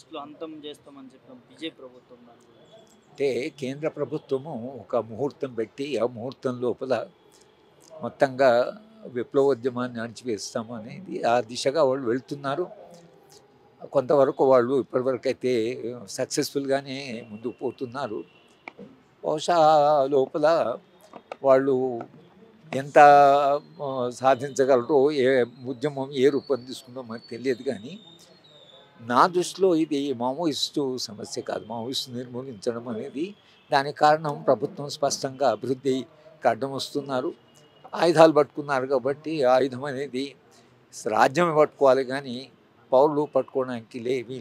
మావోయిస్టులు అంతం చేస్తామని చెప్పిన బీజేపీ ప్రభుత్వం దాని గురించి. అంటే కేంద్ర ప్రభుత్వము ఒక ముహూర్తం పెట్టి ఆ ముహూర్తం లోపల మొత్తంగా విప్లవోద్యమాన్ని అణచివేస్తాము అనేది ఆ దిశగా వాళ్ళు వెళ్తున్నారు. కొంతవరకు వాళ్ళు ఇప్పటివరకు అయితే సక్సెస్ఫుల్గానే ముందుకు పోతున్నారు. బహుశా ఆ లోపల వాళ్ళు ఎంత సాధించగలరో, ఏ ఉద్యమం ఏ రూపం తీసుకుందో మనకు తెలియదు. కానీ నా దృష్టిలో ఇది మావోయిస్టు సమస్య కాదు. మావోయిస్టు నిర్మూలించడం అనేది దానికి కారణం ప్రభుత్వం స్పష్టంగా అభివృద్ధికి అడ్డం వస్తున్నారు. ఆయుధాలు పట్టుకున్నారు కాబట్టి ఆయుధం అనేది రాజ్యమే పట్టుకోవాలి, కానీ పౌరులు పట్టుకోవడానికి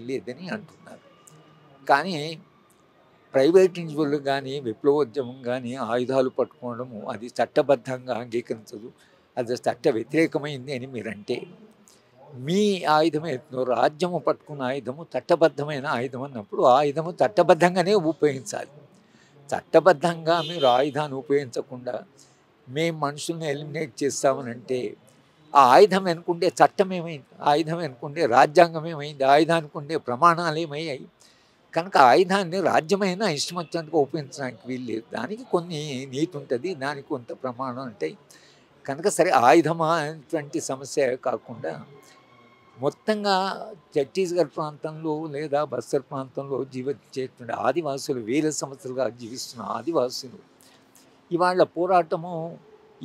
లేదని అంటున్నారు. కానీ ప్రైవేట్ ఇండివిజువల్ కానీ విప్లవోద్యమం కానీ ఆయుధాలు పట్టుకోవడము అది చట్టబద్ధంగా అంగీకరించదు. అది చట్ట వ్యతిరేకమైంది అని మీరంటే, మీ ఆయుధం ఏదో రాజ్యము పట్టుకున్న ఆయుధము చట్టబద్ధమైన ఆయుధం అన్నప్పుడు ఆ ఆయుధము చట్టబద్ధంగానే ఉపయోగించాలి. చట్టబద్ధంగా మీరు ఆయుధాన్ని ఉపయోగించకుండా మేము మనుషుల్ని ఎలిమినేట్ చేస్తామనంటే ఆ ఆయుధం వెనుకుండే చట్టం ఏమైంది? ఆయుధం వెనుకుండే రాజ్యాంగం ఏమైంది? ఆయుధానికి ఉండే ప్రమాణాలు ఏమయ్యాయి? కనుక ఆయుధాన్ని రాజ్యమైనా ఇష్టం వచ్చినట్టుగా ఉపయోగించడానికి వీల్లేదు. దానికి కొన్ని నీతి ఉంటుంది, దానికి కొంత ప్రమాణం ఉంటాయి. కనుక సరే ఆయుధమా అనేటువంటి సమస్య కాకుండా మొత్తంగా ఛత్తీస్గఢ్ ప్రాంతంలో లేదా బస్తర్ ప్రాంతంలో జీవించేటువంటి ఆదివాసులు, వేల సంవత్సరాలుగా జీవిస్తున్న ఆదివాసులు ఇవాళ పోరాటము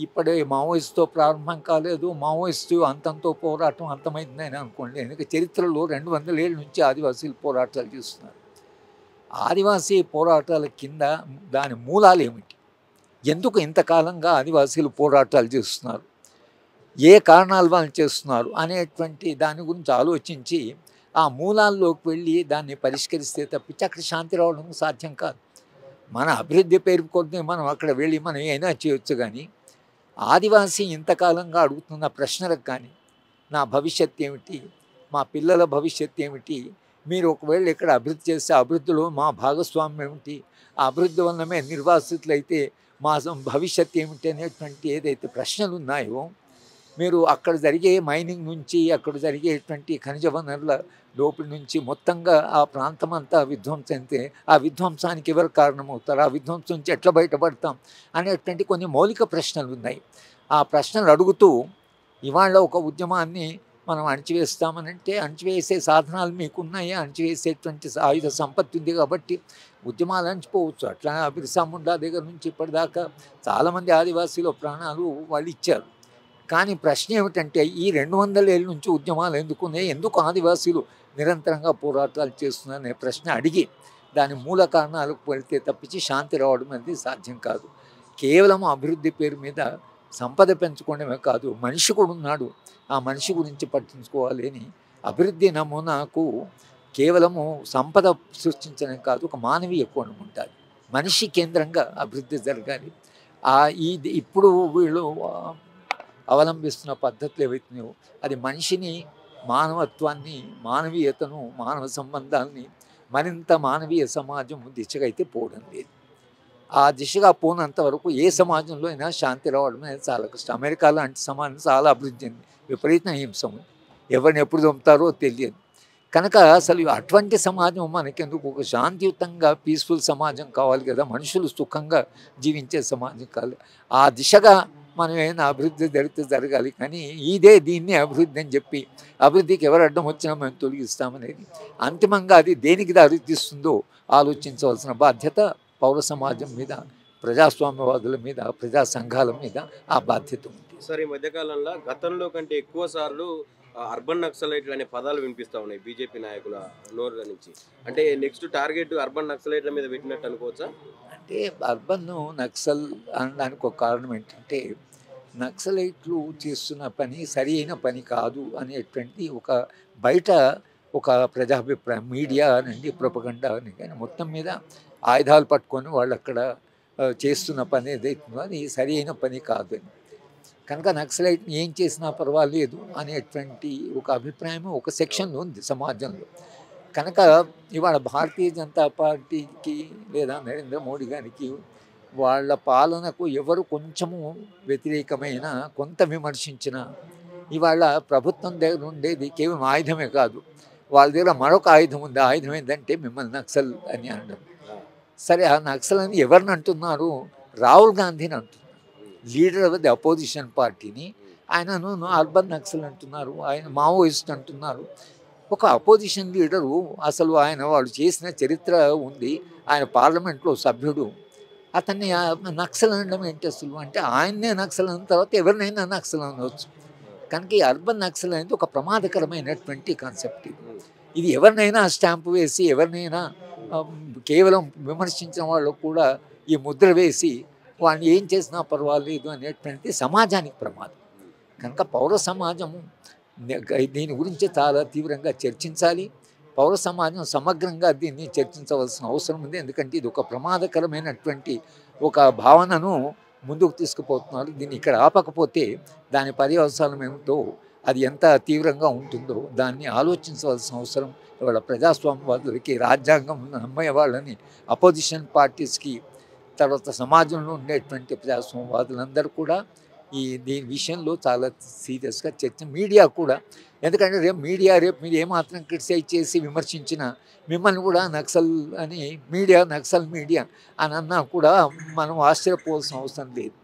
ఇప్పుడే మావోయిస్టుతో ప్రారంభం కాలేదు. మావోయిస్టు అంతంతో పోరాటం అంతమైందని అనుకోండి. ఎందుకంటే చరిత్రలో 200 ఏళ్ళ నుంచి ఆదివాసీలు పోరాటాలు చేస్తున్నారు. ఆదివాసీ పోరాటాల కింద దాని మూలాలు ఏమిటి? ఎందుకు ఇంతకాలంగా ఆదివాసీలు పోరాటాలు చేస్తున్నారు? ఏ కారణాల వల్ల చేస్తున్నారు అనేటువంటి దాని గురించి ఆలోచించి ఆ మూలాల్లోకి వెళ్ళి దాన్ని పరిష్కరిస్తే తప్పించి అక్కడ శాంతి రావడం సాధ్యం కాదు. మన అభివృద్ధి పేరు కొద్దీ మనం అక్కడ వెళ్ళి మనం ఏమైనా చేయొచ్చు. కానీ ఆదివాసీ ఇంతకాలంగా అడుగుతున్న ప్రశ్నలకు కానీ నా భవిష్యత్తు ఏమిటి, మా పిల్లల భవిష్యత్తు ఏమిటి, మీరు ఒకవేళ ఇక్కడ అభివృద్ధి చేస్తే అభివృద్ధిలో మా భాగస్వామ్యం ఏమిటి, ఆ అభివృద్ధి వల్ల మేము నిర్వాసితులైతే మా భవిష్యత్తు ఏమిటి అనేటువంటి ఏదైతే ప్రశ్నలు ఉన్నాయో, మీరు అక్కడ జరిగే మైనింగ్ నుంచి అక్కడ జరిగేటువంటి ఖనిజ వనరుల లోపలి నుంచి మొత్తంగా ఆ ప్రాంతం అంతా విధ్వంసం అయితే ఆ విధ్వంసానికి ఎవరు కారణమవుతారు, ఆ విధ్వంసం నుంచి ఎట్లా బయటపడతాం అనేటువంటి కొన్ని మౌలిక ప్రశ్నలు ఉన్నాయి. ఆ ప్రశ్నలు అడుగుతూ ఇవాళ ఒక ఉద్యమాన్ని మనం అణచివేస్తామనంటే అణచివేసే సాధనాలు మీకున్నాయి, అణచివేసేటువంటి ఆయుధ సంపత్తి ఉంది కాబట్టి ఉద్యమాలు అణచిపోవచ్చు. అట్లా బిర్సా ముండా దగ్గర నుంచి ఇప్పటిదాకా చాలామంది ఆదివాసీల ప్రాణాలు వాళ్ళు ఇచ్చారు. కానీ ప్రశ్న ఏమిటంటే ఈ 200 ఏళ్ళ నుంచి ఉద్యమాలు ఎందుకున్నాయి, ఎందుకు ఆదివాసీలు నిరంతరంగా పోరాటాలు చేస్తున్నారనే ప్రశ్న అడిగి దాని మూల కారణాలకు వెళితే తప్పించి శాంతి రావడం అనేది సాధ్యం కాదు. కేవలం అభివృద్ధి పేరు మీద సంపద పెంచుకోవడమే కాదు, మనిషి కూడా ఉన్నాడు, ఆ మనిషి గురించి పట్టించుకోవాలి అని అభివృద్ధి నమూనాకు కేవలము సంపద సృష్టించడం కాదు, ఒక మానవీయ కోణం ఉండాలి. మనిషి కేంద్రంగా అభివృద్ధి జరగాలి. ఇప్పుడు వీళ్ళు అవలంబిస్తున్న పద్ధతులు ఏవైతున్నాయో అది మనిషిని, మానవత్వాన్ని, మానవీయతను, మానవ సంబంధాలని మరింత మానవీయ సమాజం దిశగా అయితే పోవడం లేదు. ఆ దిశగా పోనంత వరకు ఏ సమాజంలో అయినా శాంతి రావడం అనేది చాలా కష్టం. అమెరికా లాంటి సమాజం చాలా అభివృద్ధి చెంది విపరీతం హింస ఉంది, ఎవరిని ఎప్పుడు చంపుతారో తెలియదు. కనుక అసలు అటువంటి సమాజం మనకెందుకు? ఒక శాంతియుతంగా పీస్ఫుల్ సమాజం కావాలి కదా, మనుషులు సుఖంగా జీవించే సమాజం కావాలి. ఆ దిశగా మనం ఏమైనా అభివృద్ధి జరగాలి. కానీ దీన్ని అభివృద్ధి అని చెప్పి అభివృద్ధికి ఎవరు అడ్డం వచ్చినా మేము తొలగిస్తామనేది అంతిమంగా అది దేనికి దారితీస్తుందో ఆలోచించవలసిన బాధ్యత పౌర సమాజం మీద, ప్రజాస్వామ్యవాదుల మీద, ప్రజా సంఘాల మీద ఆ బాధ్యత ఉంది. సార్, ఈ మధ్యకాలంలో గతంలో కంటే ఎక్కువ సార్లు అర్బన్ నక్సలైట్లు అనే పదాలు వినిపిస్తూ ఉన్నాయి బీజేపీ నాయకుల నోరుల నుంచి. అంటే నెక్స్ట్ టార్గెట్ అర్బన్ నక్సలైట్ల మీద పెట్టినట్టు అనుకోవచ్చా? అంటే అర్బన్ నక్సల్ అనడానికి ఒక కారణం ఏంటంటే నక్సలైట్లు చేస్తున్న పని సరి అయిన పని కాదు అనేటువంటి ఒక బయట ఒక ప్రజాభిప్రాయం, మీడియా నుండి ప్రొపగండా అని. కానీ మొత్తం మీద ఆయుధాలు పట్టుకొని వాళ్ళు అక్కడ చేస్తున్న పని ఏదైతుందో అది సరి అయిన పని కాదు అని. కనుక నక్సలైట్ని ఏం చేసినా పర్వాలేదు అనేటువంటి ఒక అభిప్రాయం ఒక సెక్షన్లో ఉంది సమాజంలో. కనుక ఇవాళ భారతీయ జనతా పార్టీకి లేదా నరేంద్ర మోడీ గారికి వాళ్ళ పాలనకు ఎవరు కొంచెము వ్యతిరేకమైన, కొంత విమర్శించిన ఇవాళ ప్రభుత్వం దగ్గర ఉండేది కేవలం ఆయుధమే కాదు, వాళ్ళ దగ్గర మరొక ఆయుధం ఉంది. ఆయుధం ఏంటంటే మిమ్మల్ని నక్సల్ అని అనడం. సరే ఆ నక్సల్ అని ఎవరిని అంటున్నారు? రాహుల్ గాంధీని అంటున్నారు, లీడర్ ఆఫ్ ది అపోజిషన్ పార్టీని. ఆయనను అర్బన్ నక్సల్ అంటున్నారు, ఆయన మావోయిస్ట్ అంటున్నారు. ఒక అపోజిషన్ లీడరు, అసలు ఆయన వాళ్ళు చేసిన చరిత్ర ఉంది, ఆయన పార్లమెంట్లో సభ్యుడు, అతన్ని నక్సల్ అనడం ఏంటి అసలు? అంటే ఆయన్నే నక్సల్ అన్న తర్వాత ఎవరినైనా నక్సల్ అనవచ్చు. కనుక ఈ అర్బన్ నక్సల్ అనేది ఒక ప్రమాదకరమైనటువంటి కాన్సెప్ట్. ఇది ఎవరినైనా స్టాంపు వేసి, ఎవరినైనా కేవలం విమర్శించిన వాళ్ళు కూడా ఈ ముద్ర వేసి వాడిని ఏం చేసినా పర్వాలేదు అనేటువంటి సమాజానికి ప్రమాదం. కనుక పౌర సమాజము దీని గురించి చాలా తీవ్రంగా చర్చించాలి. పౌర సమాజం సమగ్రంగా దీన్ని చర్చించవలసిన అవసరం ఉంది. ఎందుకంటే ఇది ఒక ప్రమాదకరమైనటువంటి ఒక భావనను ముందుకు తీసుకుపోతున్నారు. దీన్ని ఇక్కడ ఆపకపోతే దాని పర్యవసానం ఏమిటో, అది ఎంత తీవ్రంగా ఉంటుందో దాన్ని ఆలోచించవలసిన అవసరం ఇవాళ ప్రజాస్వామ్యవాదులకి, రాజ్యాంగం నమ్మే వాళ్ళని, అపోజిషన్ పార్టీస్కి, తర్వాత సమాజంలో ఉండేటువంటి ప్రజాస్వామ్యవాదులందరూ కూడా దీని విషయంలో చాలా సీరియస్గా చర్చ. మీడియా కూడా, ఎందుకంటే రేపు మీరు ఏమాత్రం క్రిటిసైజ్ చేసి విమర్శించినా మిమ్మల్ని కూడా నక్సల్ అని నక్సల్ మీడియా అని అన్నా కూడా మనం ఆశ్చర్యపోవాల్సిన అవసరం లేదు.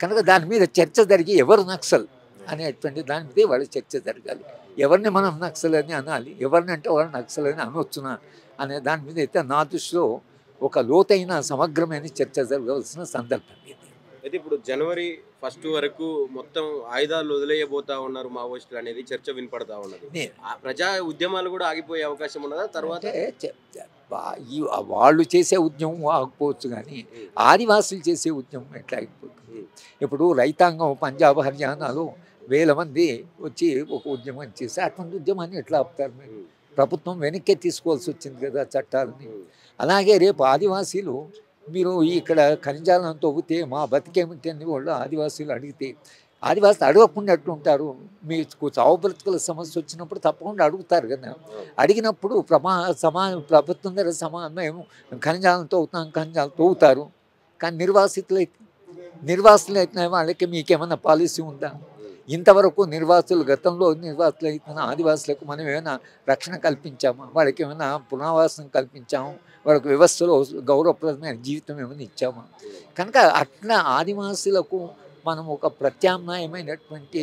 కనుక దాని మీద చర్చ జరిగి ఎవరు నక్సల్ అనేటువంటి దాని మీద వాళ్ళ చర్చ జరగాలి. ఎవరిని మనం నక్సల్ అని అనాలి, ఎవరిని అంటే వాళ్ళు నక్సల్ అని అనొచ్చునా అనే దాని మీద అయితే నా దృష్టిలో ఒక లోతైన సమగ్రమైన చర్చ జరగవలసిన సందర్భం ఇది. అయితే ఇప్పుడు జనవరి 1 వరకు మొత్తం ఆయుధాలు వదిలేయబోతా ఉన్నారు మావోయిస్టులు అనేది చర్చ వినపడతా ఉన్నది. ప్రజా ఉద్యమాలు కూడా ఆగిపోయే అవకాశం ఉన్నదా తర్వాత? వాళ్ళు చేసే ఉద్యమం ఆగిపోవచ్చు, కానీ ఆదివాసులు చేసే ఉద్యమం ఎట్లా ఆగిపోతుంది? ఇప్పుడు రైతాంగం పంజాబ్, హర్యానాలో 1000 మంది వచ్చి ఒక ఉద్యమం చేసి అటువంటి ఉద్యమాన్ని ఎట్లా ఆపుతారు? మీరు ప్రభుత్వం వెనక్కి తీసుకోవాల్సి వచ్చింది కదా చట్టాలని. అలాగే రేపు ఆదివాసీలు, మీరు ఇక్కడ ఖనిజాలను తవ్వితే మా బతికేమిటి అని వాళ్ళు ఆదివాసీలు అడిగితే, ఆదివాసులు అడగకుండా ఎట్లుంటారు? మీకు చావు బ్రతుకుల సమస్య వచ్చినప్పుడు తప్పకుండా అడుగుతారు కదా. అడిగినప్పుడు ప్రభుత్వం దగ్గర మేము ఖనిజాలను తవ్వుతారు. కానీ నిర్వాసితులు అయితే వాళ్ళకి మీకేమైనా పాలసీ ఉందా? ఇంతవరకు గతంలో నిర్వాసులు అయిన ఆదివాసులకు మనం ఏమైనా రక్షణ కల్పించామా? వాళ్ళకి ఏమైనా పునరావాసం కల్పించాము? వాళ్ళకి వ్యవస్థలో గౌరవప్రదమైన జీవితం ఏమైనా ఇచ్చామా? కనుక అట్లా ఆదివాసులకు మనం ఒక ప్రత్యామ్నాయమైనటువంటి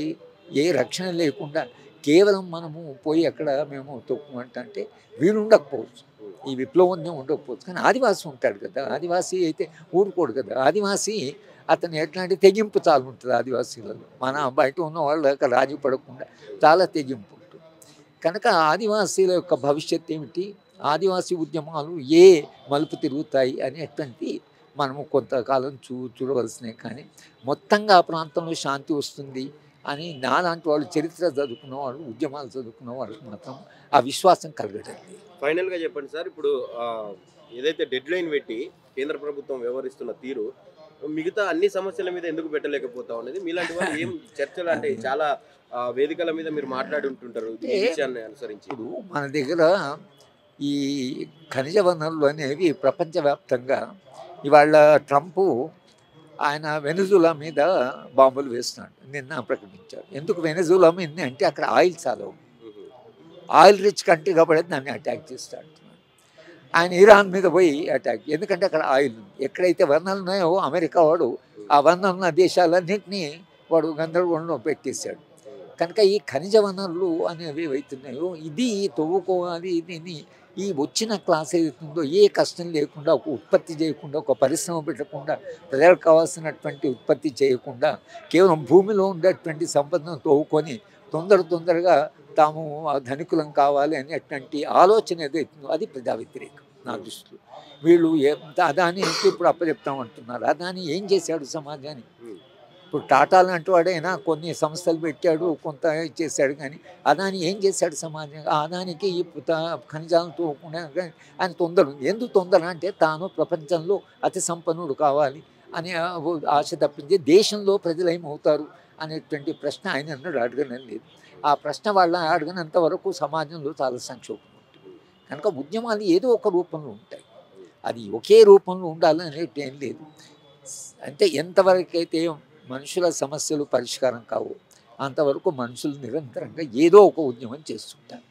ఏ రక్షణ లేకుండా కేవలం మనము పోయి అక్కడ మేము తొక్కుమంటే వీడు ఉండకపోవచ్చు, ఈ విప్లవం ఉండకపోవచ్చు. కానీ ఆదివాసి ఉంటాడు కదా, ఆదివాసి అయితే ఊరుకోడు కదా. ఆదివాసి అతను ఎట్లాంటి తెగింపు చాలా ఉంటుంది ఆదివాసీలలో. మన బయట ఉన్న వాళ్ళు అక్కడ రాజీ పడకుండా చాలా తెగింపు ఉంటుంది. కనుక ఆదివాసీల యొక్క భవిష్యత్తు ఏమిటి, ఆదివాసీ ఉద్యమాలు ఏ మలుపు తిరుగుతాయి అనేటువంటి మనము కొంతకాలం చూడవలసినే. కానీ మొత్తంగా ఆ ప్రాంతంలో శాంతి వస్తుంది అని నాలాంటి వాళ్ళు, చరిత్ర చదువుకున్న వాళ్ళు, ఉద్యమాలు చదువుకున్న వాళ్ళకి మాత్రం ఆ విశ్వాసం కలగడం. ఫైనల్గా చెప్పండి సార్, ఇప్పుడు ఏదైతే డెడ్ లైన్ పెట్టి కేంద్ర ప్రభుత్వం వ్యవహరిస్తున్న తీరు మిగతా అన్ని సమస్యల మీద ఎందుకు పెట్టలేకపోతా ఉన్నది? మీలాంటి వాళ్ళు ఏం చర్చలు, అంటే చాలా వేదికల మీద మీరు మాట్లాడి ఉంటుంటారు ఈ విషయాన్ని అనుసరించి. ఇప్పుడు మన దగ్గర ఈ ఖనిజ వనరులు అనేవి ప్రపంచవ్యాప్తంగా, ఇవాళ ట్రంప్ ఆయన వెనజులా మీద బాంబులు వేస్తున్నాడు, నిన్న ప్రకటించాడు. ఎందుకు వెనజులా మీద అంటే అక్కడ ఆయిల్ చాలా ఉంది, ఆయిల్ రిచ్ కంట్రీ కాబట్టి దాన్ని అటాక్ చేస్తాడు. ఆయన ఇరాన్ మీద పోయి అటాక్, ఎందుకంటే అక్కడ ఆయిల్ ఉంది. ఎక్కడైతే వనరులు ఉన్నాయో అమెరికా వాడు ఆ వనరుల దేశాలన్నింటినీ వాడు గందరగోళంలో పెట్టేశాడు. కనుక ఈ ఖనిజ వనరులు అనేవి ఏవైతున్నాయో ఇది తవ్వుకోవాలి. దీన్ని ఈ వచ్చిన క్లాస్ ఏదైతుందో ఏ కష్టం లేకుండా, ఒక ఉత్పత్తి చేయకుండా, ఒక పరిశ్రమ పెట్టకుండా, ప్రజలకు కావాల్సినటువంటి ఉత్పత్తి చేయకుండా కేవలం భూమిలో ఉండేటువంటి సంపదను తవ్వుకొని తొందరగా తాము ధనికులం కావాలి అనేటువంటి ఆలోచన ఏదైతుందో అది ప్రజా వ్యతిరేకం నా దృష్టిలో. వీళ్ళు అదాని ఇప్పుడు అప్పచెప్తామంటున్నారు. అదాని ఏం చేశాడు సమాజానికి? ఇప్పుడు టాటా లాంటి వాడైనా కొన్ని సంస్థలు పెట్టాడు, కొంత చేశాడు, కానీ అదాని ఏం చేశాడు సమాజంగా? అదానికి ఈ ఖనిజాలను తోకుండా ఆయన తొందర ఉంది. ఎందుకు తొందర అంటే తాను ప్రపంచంలో అతి సంపన్నుడు కావాలి అనే ఆశ తప్పించి దేశంలో ప్రజలు ఏమవుతారు అనేటువంటి ప్రశ్న ఆయన అన్నాడు అడగడం లేదు. ఆ ప్రశ్న వాళ్ళ అడిగినంత వరకు సమాజంలో చాలా సంక్షోభం ఉంటుంది. కనుక ఉద్యమాలు ఏదో ఒక రూపంలో ఉంటాయి, అది ఒకే రూపంలో ఉండాలనేది ఏం లేదు. అంటే ఎంతవరకైతే మనుషుల సమస్యలు పరిష్కారం కావు అంతవరకు మనుషులు నిరంతరంగా ఏదో ఒక ఉద్యమం చేస్తుంటారు.